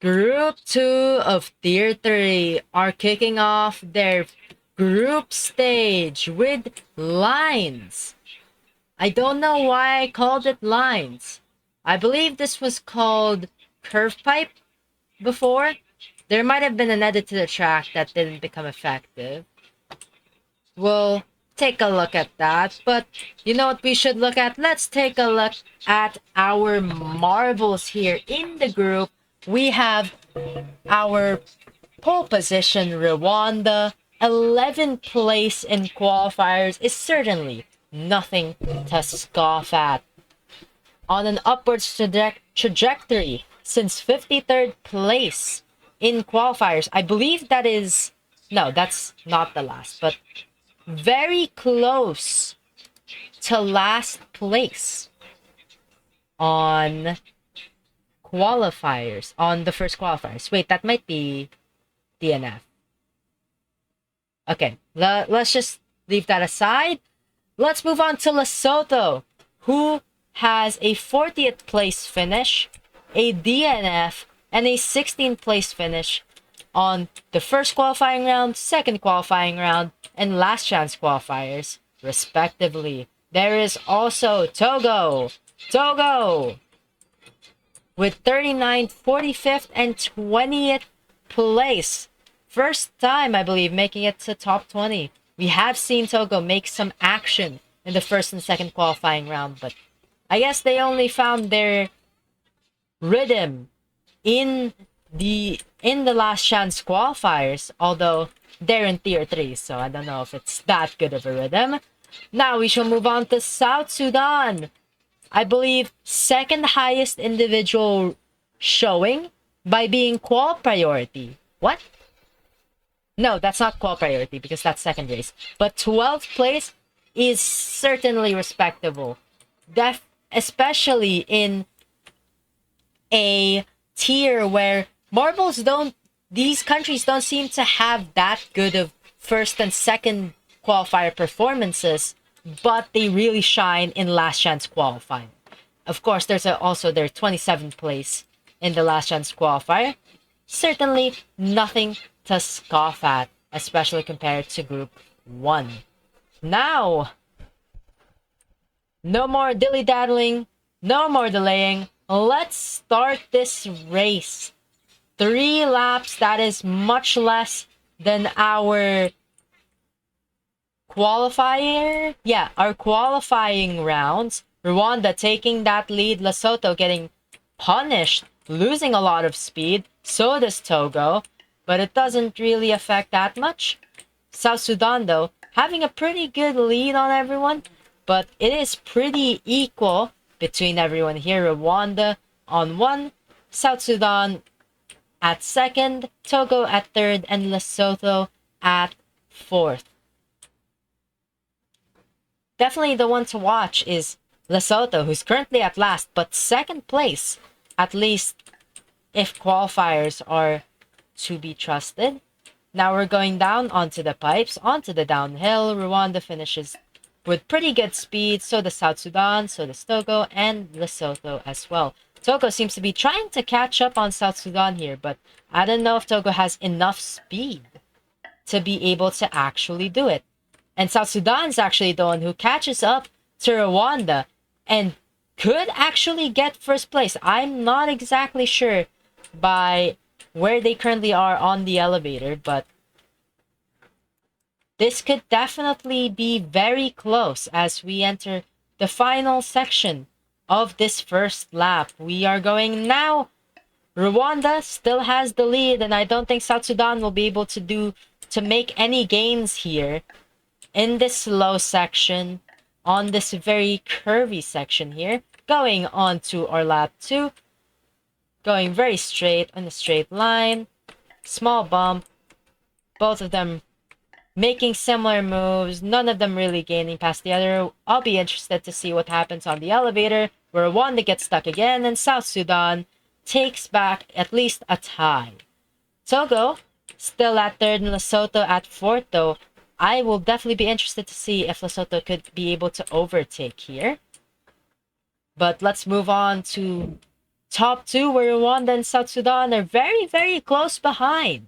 Group 2 of Tier 3 are kicking off their group stage with lines. I don't know why I called it lines. I believe this was called curve pipe before. There might have been an edit to the track that didn't become effective. We'll take a look at that. But you know what we should look at? Let's take a look at our marbles here in the group. We have our pole position Rwanda. 11th place in qualifiers is certainly nothing to scoff at. On an upwards trajectory since 53rd place in qualifiers. I believe that is... No, that's not the last, but very close to last place on qualifiers, on the first qualifiers. Wait, that might be DNF. Okay, let's just leave that aside. Let's move on to Lesotho, who has a 40th place finish, a DNF, and a 16th place finish on the first qualifying round, second qualifying round, and last chance qualifiers, respectively. There is also Togo with 39th, 45th, and 20th place. First time, I believe, making it to top 20. We have seen Togo make some action in the first and second qualifying round, but I guess they only found their rhythm in the last chance qualifiers, although they're in tier 3, so I don't know if it's that good of a rhythm. Now we shall move on to South Sudan. I believe second highest individual showing by being qual priority. What? No, that's not qual priority because that's second race. But 12th place is certainly respectable. Especially in a tier where these countries don't seem to have that good of first and second qualifier performances, but they really shine in last chance qualifying. Of course, there's also their 27th place in the last chance qualifier. Certainly nothing to scoff at, especially compared to Group 1. Now, no more dilly-daddling, no more delaying. Let's start this race. 3 laps, that is much less than our qualifier. Yeah, our qualifying rounds. Rwanda taking that lead, Lesotho getting punished, losing a lot of speed. So does Togo, but it doesn't really affect that much. South Sudan, though, having a pretty good lead on everyone, but it is pretty equal between everyone here. Rwanda on 1, South Sudan at 2nd, Togo at 3rd, and Lesotho at 4th. Definitely the one to watch is Lesotho, who's currently at last, but 2nd place, at least if qualifiers are to be trusted. Now we're going down onto the pipes, onto the downhill. Rwanda finishes with pretty good speed, so does South Sudan, so does Togo, and Lesotho as well. Togo seems to be trying to catch up on South Sudan here, but I don't know if Togo has enough speed to be able to actually do it. And South Sudan's actually the one who catches up to Rwanda and could actually get first place. I'm not exactly sure by where they currently are on the elevator, but this could definitely be very close as we enter the final section of this first lap. We are going now. Rwanda still has the lead, and I don't think South Sudan will be able to make any gains here in this slow section, on this very curvy section here. Going on to our lap 2. Going very straight on a straight line. Small bump. Both of them making similar moves. None of them really gaining past the other. I'll be interested to see what happens on the elevator, where Rwanda gets stuck again, and South Sudan takes back at least a tie. Togo still at 3rd and Lesotho at 4th, though. I will definitely be interested to see if Lesotho could be able to overtake here. But let's move on to top two, where Rwanda and South Sudan are very, very close behind.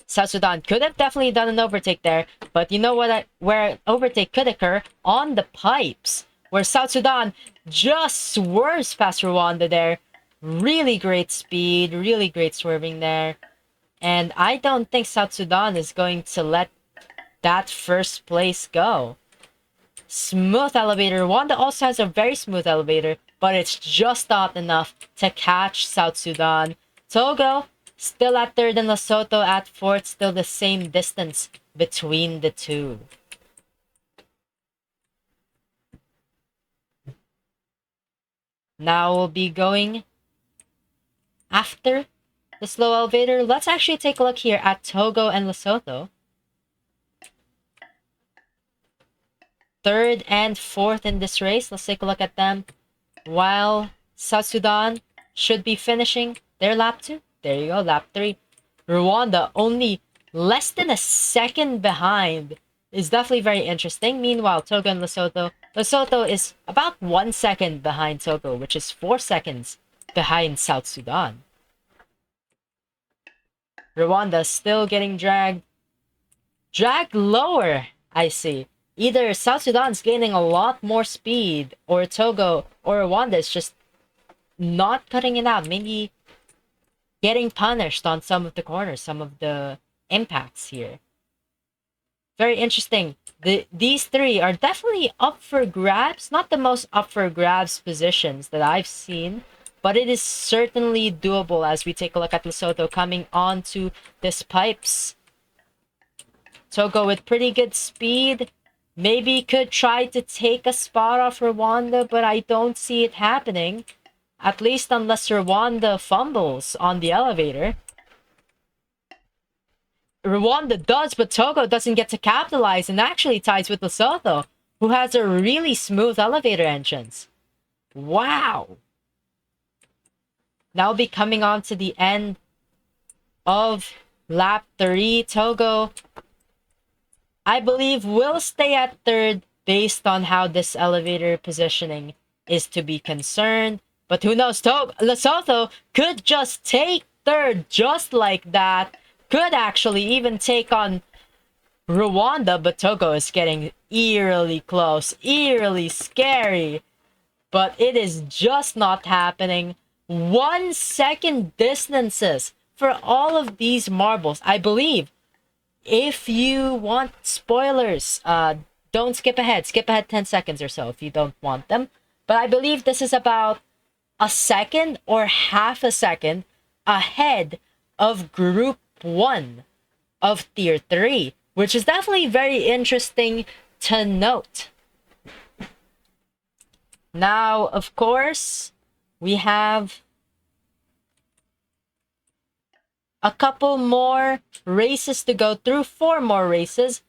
South Sudan could have definitely done an overtake there, but you know what? Where an overtake could occur? On the pipes, where South Sudan just swerves past Rwanda there. Really great speed, really great swerving there. And I don't think South Sudan is going to let that first place go. Smooth elevator. Rwanda also has a very smooth elevator, but it's just not enough to catch South Sudan. Togo still at third and Lesotho at fourth, still the same distance between the two. Now we'll be going after the slow elevator. Let's actually take a look here at Togo and Lesotho. Third and fourth in this race. Let's take a look at them. While South Sudan should be finishing their lap 2. There you go, lap 3. Rwanda only less than a second behind is definitely very interesting. Meanwhile, Togo and Lesotho is about 1 second behind Togo, which is 4 seconds behind South Sudan. Rwanda still getting dragged lower, I see. Either South Sudan's gaining a lot more speed, or Togo or Rwanda is just not cutting it out. Maybe getting punished on some of the corners, some of the impacts here. Very interesting. These three are definitely up for grabs. Not the most up for grabs positions that I've seen, but it is certainly doable as we take a look at Lesotho coming onto this pipes. Togo with pretty good speed. Maybe could try to take a spot off Rwanda, but I don't see it happening. At least unless Rwanda fumbles on the elevator. Rwanda does, but Togo doesn't get to capitalize and actually ties with Lesotho, who has a really smooth elevator entrance. Wow! Now we'll be coming on to the end of lap 3. Togo, I believe, will stay at third based on how this elevator positioning is to be concerned. But who knows, Lesotho could just take third just like that. Could actually even take on Rwanda, but Togo is getting eerily close, eerily scary. But it is just not happening. 1 second distances for all of these marbles. I believe if you want spoilers, don't skip ahead. Skip ahead 10 seconds or so if you don't want them. But I believe this is about a second or half a second ahead of Group 1 of Tier 3, which is definitely very interesting to note. Now, of course, we have a couple more races to go through, 4 more races.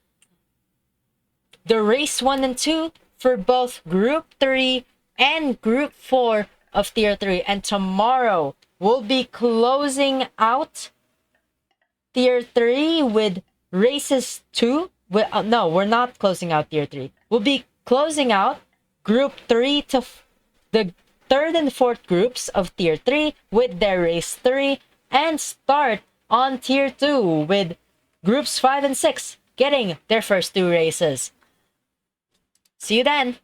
The race 1 and 2 for both Group 3 and Group 4 of Tier 3. And tomorrow, we'll be closing out Tier 3 with races 2. No, we're not closing out Tier 3. We'll be closing out Group 3 to the 3rd and 4th groups of Tier 3 with their race 3. And start on Tier 2 with Groups 5 and 6 getting their first 2 races. See you then!